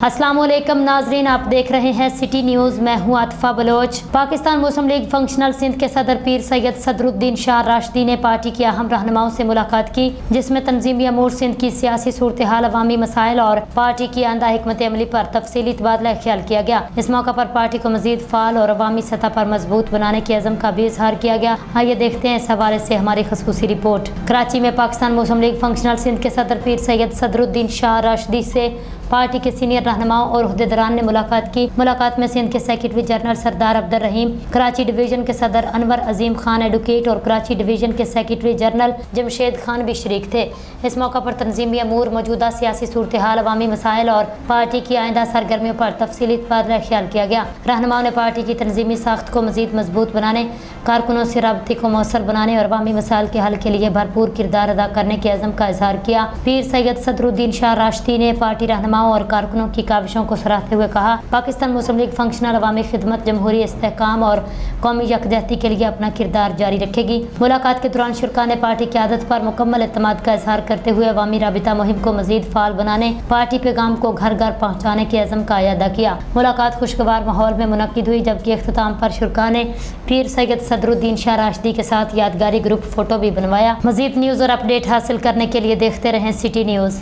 अस्सलाम वालेकुम नाजरीन, आप देख रहे हैं सिटी न्यूज़। मैं हूं आतिफा बलोच। पाकिस्तान मुस्लिम लीग फंक्शनल सिंध के सदर पीर सैयद सदरुद्दीन शाह राशिदी ने पार्टी के अहम रहनुमाओं से मुलाकात की, जिसमें तंजीमी अमूर सिंध की सियासी सूरत हाल, अवामी मसाइल और पार्टी की आइंदा हिकमत अमली पर तफसीली तबादला ख्याल किया गया। इस मौका पर पार्टी को मजीद फाल और अवामी सतह पर मजबूत बनाने के अज़म का भी इजहार किया गया। आइए देखते हैं इस हवाले से हमारी खसूसी रिपोर्ट। कराची में पाकिस्तान मुस्लिम लीग फंक्शनल सिंध के सदर पीर सैयद सदरुद्दीन शाह राशिदी से पार्टी के सीनियर रहनुमाओं और ओहदेदारान ने मुलाकात की। मुलाकात में सिंध के सेक्रेटरी जनरल सरदार अब्दुल रहीम, कराची डिवीजन के सदर अनवर अजीम खान एडवोकेट और कराची डिवीजन के सेक्रेटरी जनरल जमशेद खान भी शरीक थे। इस मौका पर तंजीमी अमूर, मौजूदा सियासी सूरत हाल, अवामी मसाइल और पार्टी की आइंदा सरगर्मियों पर तफसीली तबादला ख्याल किया गया। रहनुमाओं ने पार्टी की तंजीमी साख्त को मजीद मजबूत बनाने, कारकुनों से राबते को मौसर बनाने और अवामी मसाइल के हल के लिए भरपूर किरदार अदा करने के अज़म का इजहार किया। पीर सैयद सदरुद्दीन शाह राशिदी ने पार्टी रहनुमाओं और कारकुनों की काविशों को सराहते हुए कहा, पाकिस्तान मुस्लिम लीग फंक्शनल अवामी खिदमत, जमहूरी इस्तेहकाम और कौमी यकजहती के लिए अपना किरदार जारी रखेगी। मुलाकात के दौरान शुरा ने पार्टी की आदत पर मुकम्मल एतमाद का इजहार करते हुए अवामी राबिता मुहिम को मजीद फाल बनाने, पार्टी पैगाम को घर घर पहुँचाने के अज़म का अदा किया। मुलाकात खुशगवार माहौल में मुनक्किद हुई, जबकि इख्तिताम पर शुरा ने पीर सैयद सदरुद्दीन शाह राशिदी के साथ यादगारी ग्रुप फोटो भी बनवाया। मजीद न्यूज़ और अपडेट हासिल करने के लिए देखते रहें सिटी न्यूज़।